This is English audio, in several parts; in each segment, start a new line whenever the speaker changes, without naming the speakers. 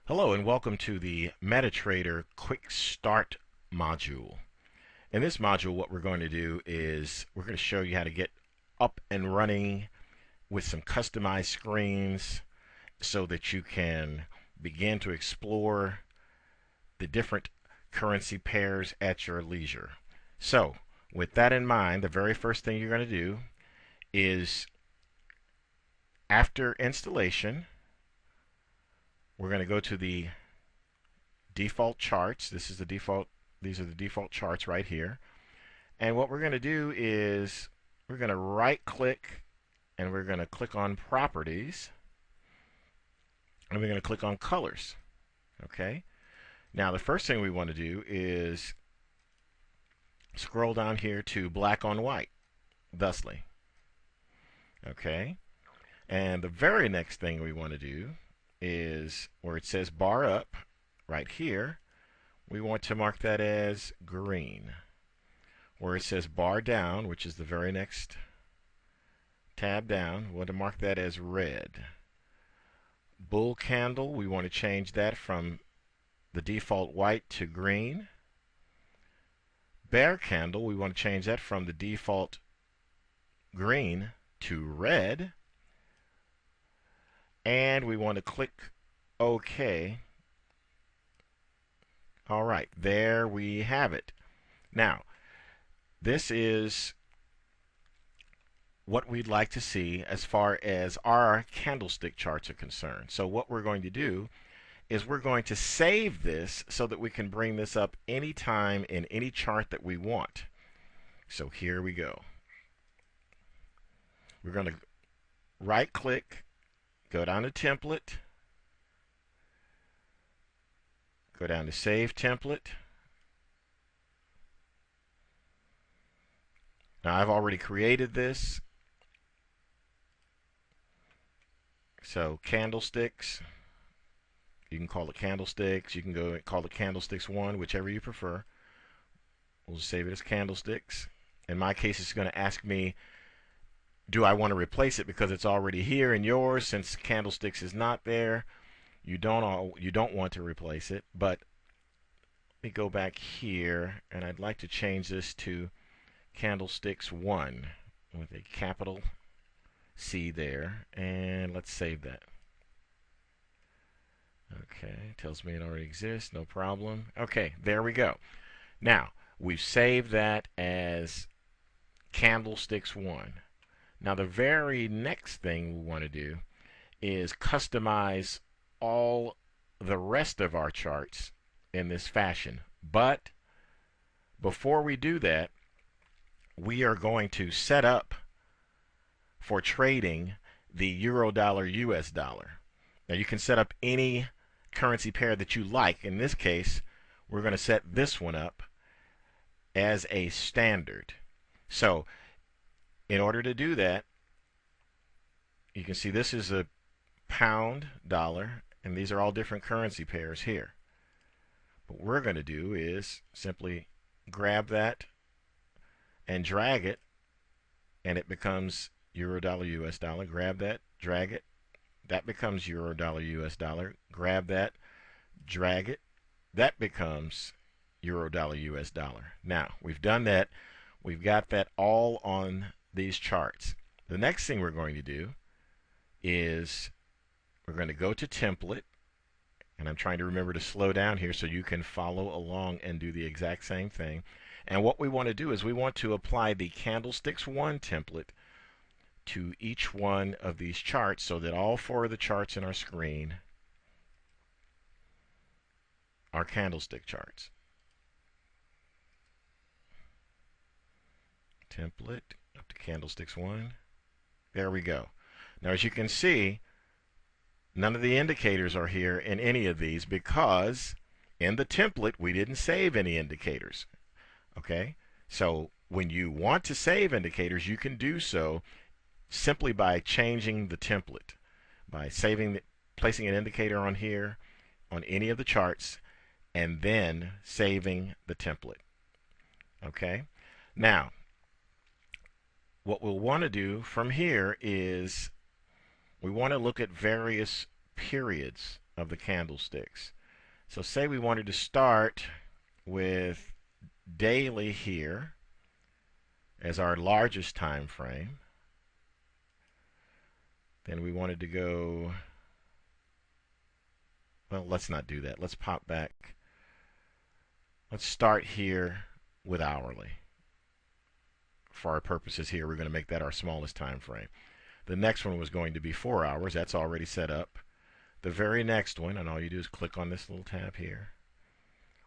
Hello and welcome to the MetaTrader Quick Start module. In this module, what we're going to do is we're going to show you how to get up and running with some customized screens so that you can begin to explore the different currency pairs at your leisure. So, with that in mind, the very first thing you're going to do is after installation, we're going to go to the default charts. These are the default charts right here. And what we're going to do is we're going to right click and we're going to click on properties and we're going to click on colors. Okay. Now the first thing we want to do is scroll down here to black on white, thusly. Okay. And the very next thing we want to do is where it says bar up right here, we want to mark that as green. Where it says bar down, which is the very next tab down, we want to mark that as red. Bull candle, we want to change that from the default white to green. Bear candle, we want to change that from the default green to red. And we want to click OK. All right, there we have it. Now, this is what we'd like to see as far as our candlestick charts are concerned. So what we're going to do is we're going to save this so that we can bring this up anytime in any chart that we want. So here we go. We're going to right click, go down to template, go down to save template. Now I've already created this. So candlesticks, you can call it candlesticks, you can go and call it candlesticks 1, whichever you prefer. We'll just save it as candlesticks. In my case, it's going to ask me, do I want to replace it because it's already here in yours? Since candlesticks is not there, you don't want to replace it. But let me go back here, and I'd like to change this to candlesticks 1 with a capital C there, and let's save that. Okay, tells me it already exists, no problem. Okay, there we go. Now, we've saved that as candlesticks 1. Now, the very next thing we want to do is customize all the rest of our charts in this fashion. But before we do that, we are going to set up for trading the euro dollar US dollar. Now you can set up any currency pair that you like. In this case, we're going to set this one up as a standard. So in order to do that, you can see this is a pound dollar, and these are all different currency pairs here. What we're going to do is simply grab that and drag it, and it becomes euro dollar US dollar. Grab that, drag it, that becomes euro dollar US dollar. Grab that, drag it, that becomes euro dollar US dollar. Now we've done that, we've got that all on these charts. The next thing we're going to do is we're going to go to template, and I'm trying to remember to slow down here so you can follow along and do the exact same thing. And what we want to do is we want to apply the candlesticks 1 template to each one of these charts so that all 4 of the charts in our screen are candlestick charts. Template up to candlesticks 1. There we go. Now as you can see, none of the indicators are here in any of these because in the template we didn't save any indicators. Okay? So when you want to save indicators, you can do so simply by changing the template, by placing an indicator on here on any of the charts and then saving the template. Okay? Now, what we'll want to do from here is we want to look at various periods of the candlesticks. So say we wanted to start with daily here as our largest time frame. Then we wanted to go, well, let's not do that. Let's pop back. Let's start here with hourly. For our purposes here, we're going to make that our smallest time frame. The next one was going to be 4 hours. That's already set up. The very next one, and all you do is click on this little tab here.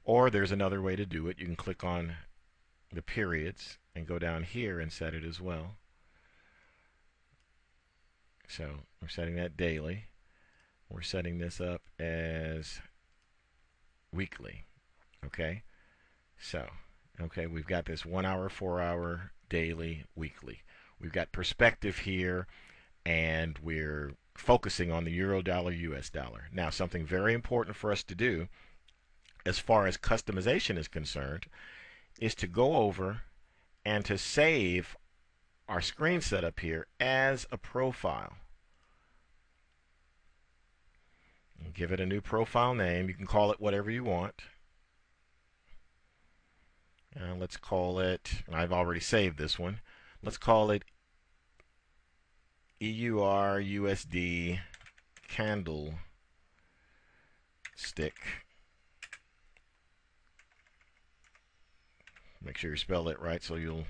Or there's another way to do it. You can click on the periods and go down here and set it as well. So we're setting that daily. We're setting this up as weekly. Okay? So, okay, we've got this 1 hour, 4 hour, daily, weekly. We've got perspective here, and we're focusing on the euro dollar, US dollar. Now, something very important for us to do as far as customization is concerned is to go over and to save our screen setup here as a profile. And give it a new profile name. You can call it whatever you want. Let's call it, and I've already saved this one, let's call it EUR USD candlestick. Make sure you spell it right so you'll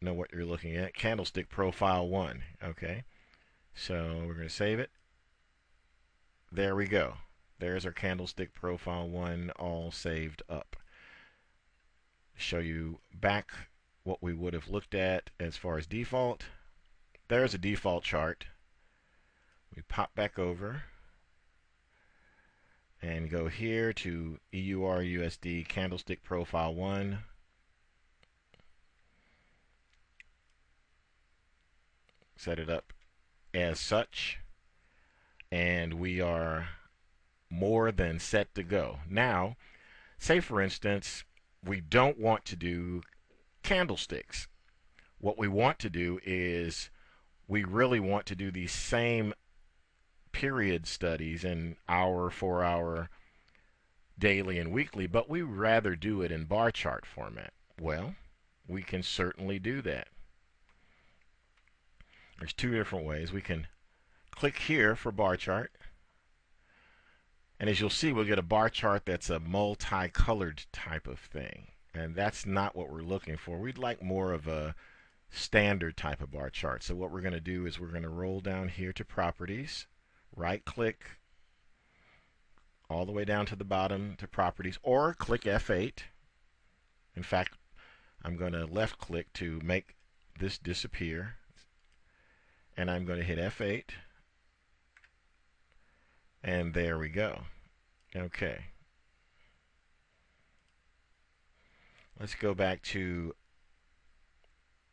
know what you're looking at. Candlestick profile 1. Okay, so we're going to save it. There we go. There's our candlestick profile 1 all saved up. Show you back what we would have looked at as far as default. There's a default chart. We pop back over and go here to EUR USD candlestick profile 1. Set it up as such, and we are more than set to go. Now, say for instance, we don't want to do candlesticks. What we want to do is we really want to do these same period studies in hour, 4 hour, daily, and weekly, but we rather do it in bar chart format. Well, we can certainly do that. There's two different ways. We can click here for bar chart, and as you'll see, we'll get a bar chart that's a multicolored type of thing, and that's not what we're looking for. We'd like more of a standard type of bar chart. So what we're going to do is we're going to roll down here to properties, right click all the way down to the bottom to properties, or click F8. In fact, I'm going to left click to make this disappear, and I'm going to hit F8, and there we go. Okay, let's go back to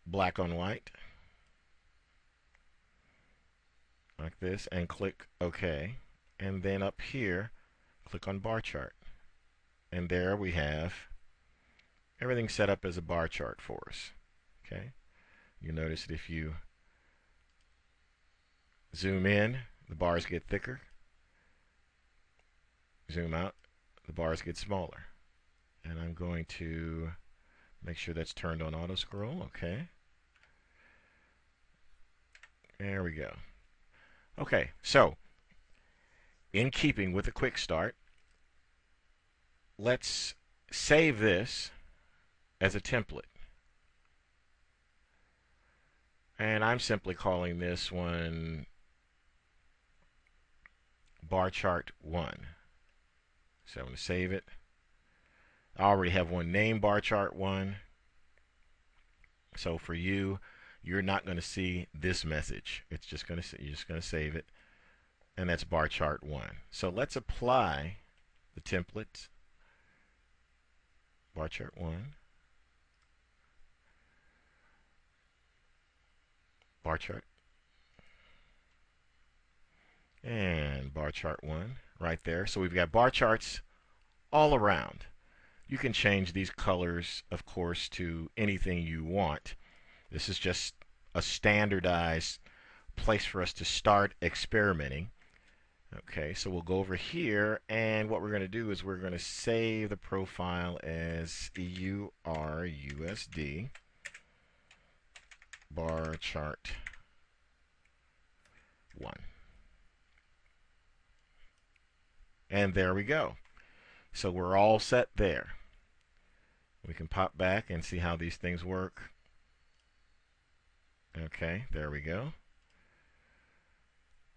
black on white like this and click OK, and then up here click on bar chart, and there we have everything set up as a bar chart for us. Okay, you notice that if you zoom in, the bars get thicker. Zoom out, the bars get smaller. And I'm going to make sure that's turned on auto scroll. Okay, there we go. Okay, so in keeping with a quick start, let's save this as a template. And I'm simply calling this one bar chart 1. So I'm going to save it. I already have one named bar chart 1. So for you, you're not going to see this message. It's just going to, you're just going to save it, and that's bar chart 1. So let's apply the template. Bar chart 1. Bar chart. And bar chart 1 right there. So we've got bar charts all around. You can change these colors, of course, to anything you want. This is just a standardized place for us to start experimenting. Okay, so we'll go over here, and what we're going to do is we're going to save the profile as EURUSD bar chart 1. And there we go. So we're all set there. We can pop back and see how these things work. Okay, there we go.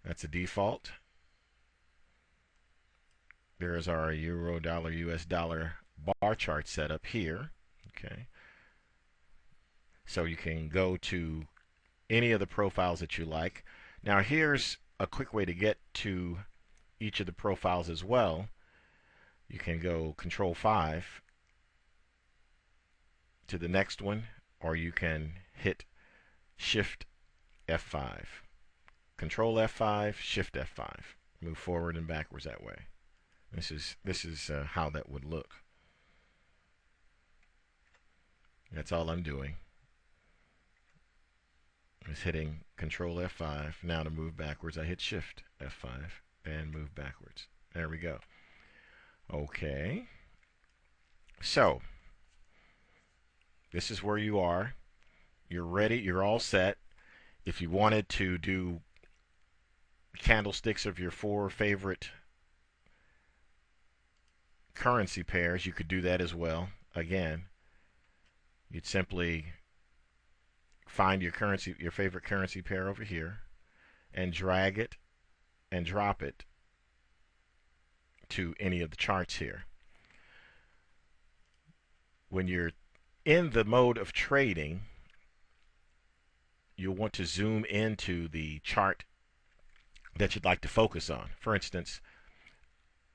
That's a default. There's our euro, dollar, US dollar bar chart set up here. Okay. So you can go to any of the profiles that you like. Now here's a quick way to get to each of the profiles as well. You can go Control 5 to the next one, or you can hit Shift F5. Control F5, Shift F5. Move forward and backwards that way. This is how that would look. That's all I'm doing. Is hitting Control F5. Now to move backwards, I hit Shift F5 and move backwards. There we go. Okay. So, this is where you are. You're ready. You're all set. If you wanted to do candlesticks of your 4 favorite currency pairs, you could do that as well. Again, you'd simply find your favorite currency pair over here, and drag it and drop it to any of the charts here. When you're in the mode of trading, you'll want to zoom into the chart that you'd like to focus on. For instance,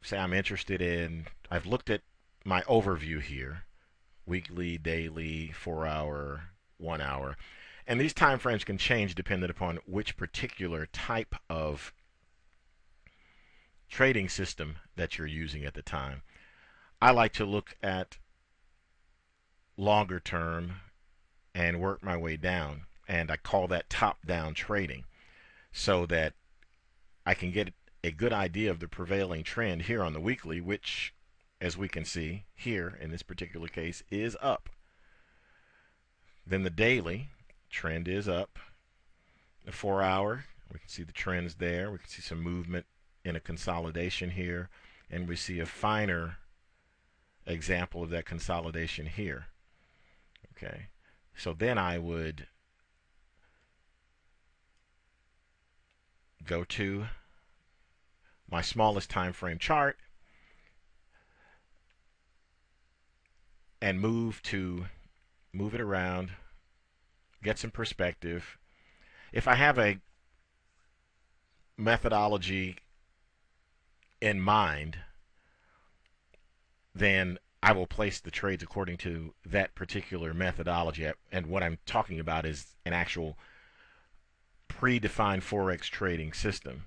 say I've looked at my overview here, weekly, daily, 4-hour, 1 hour. And these time frames can change depending upon which particular type of trading system that you're using at the time. I like to look at longer term and work my way down, and I call that top-down trading, so that I can get a good idea of the prevailing trend here on the weekly, which, as we can see here in this particular case, is up. Then the daily trend is up. The 4-hour, we can see the trends there. We can see some movement in a consolidation here, and we see a finer example of that consolidation here. Okay, so then I would go to my smallest time frame chart and move it around, get some perspective. If I have a methodology in mind, then I will place the trades according to that particular methodology. And what I'm talking about is an actual predefined Forex trading system.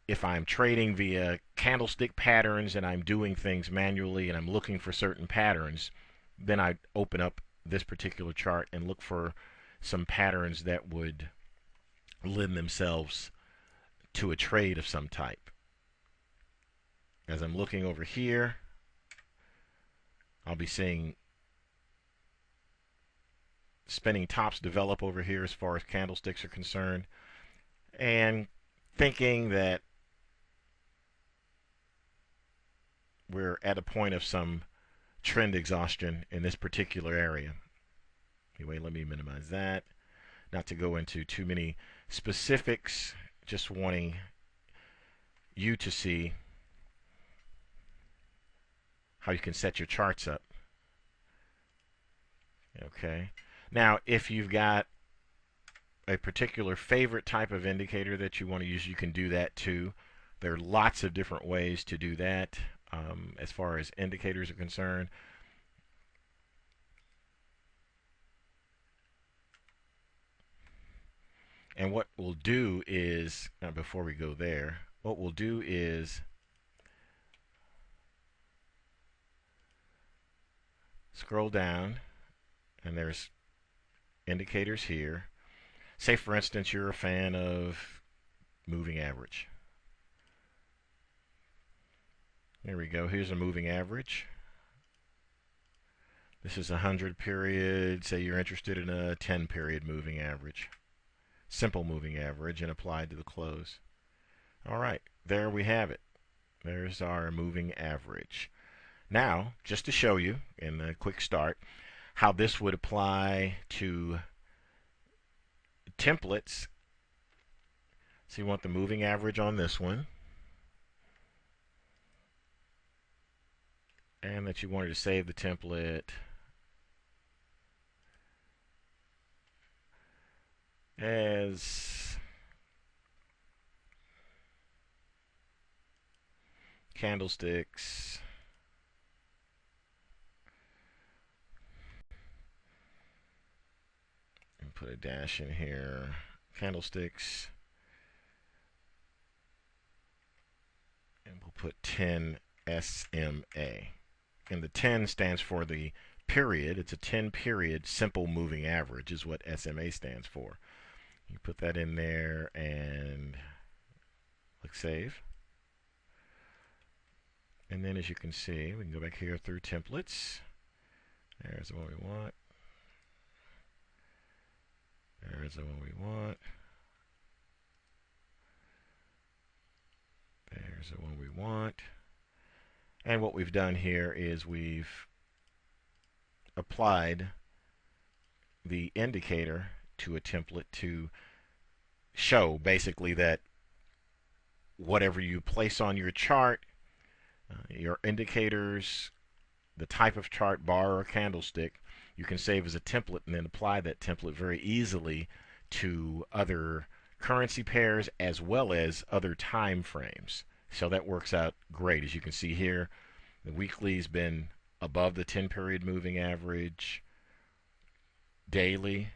If I'm trading via candlestick patterns and I'm doing things manually and I'm looking for certain patterns, then I open up this particular chart and look for some patterns that would lend themselves to a trade of some type. As I'm looking over here, I'll be seeing spinning tops develop over here as far as candlesticks are concerned, and thinking that we're at a point of some trend exhaustion in this particular area. Anyway, let me minimize that. Not to go into too many specifics, just wanting you to see how you can set your charts up. Okay. Now, if you've got a particular favorite type of indicator that you want to use, you can do that too. There are lots of different ways to do that as far as indicators are concerned. And what we'll do is, now before we go there, what we'll do is scroll down, and there's indicators here. Say, for instance, you're a fan of moving average. There we go. Here's a moving average. This is a 100 period. Say you're interested in a 10 period moving average. Simple moving average and applied to the close. All right, there we have it. There's our moving average. Now, just to show you in a quick start how this would apply to templates. So you want the moving average on this one. And that you wanted to save the template as candlesticks and put a dash in here. Candlesticks, and we'll put 10 SMA. And the 10 stands for the period. It's a 10 period simple moving average is what SMA stands for. You put that in there and click save. And then as you can see, we can go back here through templates. There's the one we want. There's the one we want. There's the one we want. And what we've done here is we've applied the indicator to a template to show basically that whatever you place on your chart, your indicators, the type of chart, bar or candlestick, you can save as a template and then apply that template very easily to other currency pairs as well as other time frames. So that works out great. As you can see here, the weekly's been above the 10 period moving average. Daily,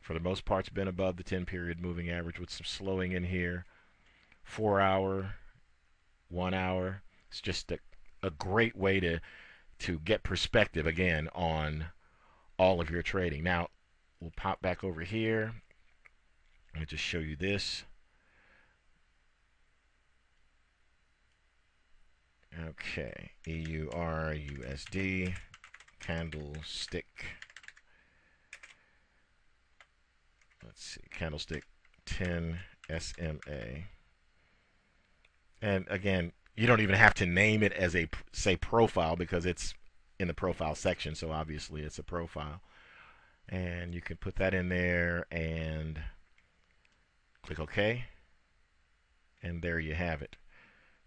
for the most part, has been above the 10 period moving average with some slowing in here. 4 hour, 1 hour. It's just a great way to get perspective again on all of your trading. Now, we'll pop back over here. I'll just show you this. Okay, EUR/USD candlestick. Let's see, candlestick 10 SMA. And again, you don't even have to name it as a, say, profile because it's in the profile section, so obviously it's a profile. And you can put that in there and click OK. And there you have it.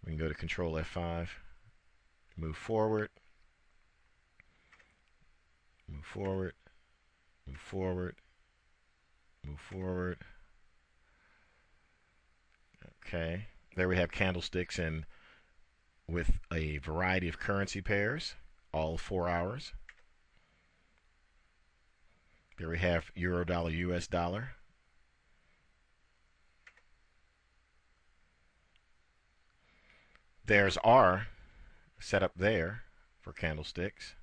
We can go to Control F5, move forward, move forward, move forward, move forward. Okay, there we have candlesticks and with a variety of currency pairs, all 4 hours. There we have Euro dollar, US dollar. There's R set up there for candlesticks.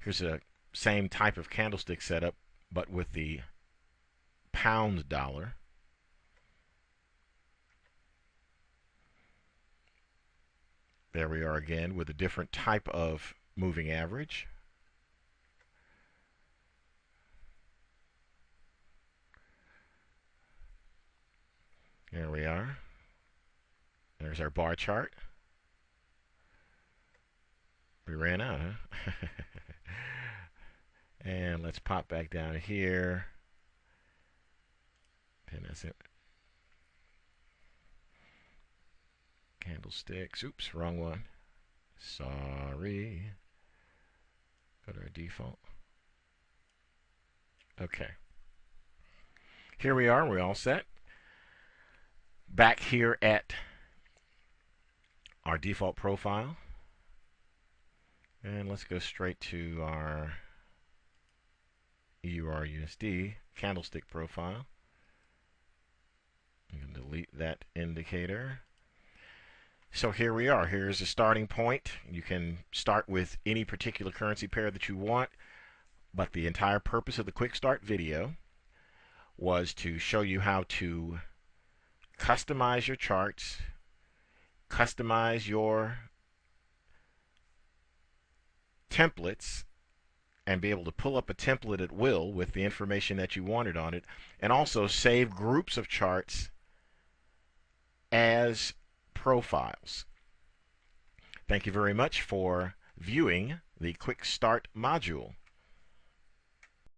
Here's a same type of candlestick setup, but with the pound dollar. There we are again with a different type of moving average. There we are. There's our bar chart. We ran out, huh? And let's pop back down here. And that's it. Candlesticks. Oops, wrong one. Sorry. Go to our default. Okay. Here we are. We're all set. Back here at our default profile. And let's go straight to our EUR/USD candlestick profile. You can delete that indicator. So here we are. Here's a starting point. You can start with any particular currency pair that you want. But the entire purpose of the quick start video was to show you how to customize your charts, customize your templates, and be able to pull up a template at will with the information that you wanted on it, and also save groups of charts as profiles. Thank you very much for viewing the Quick Start module.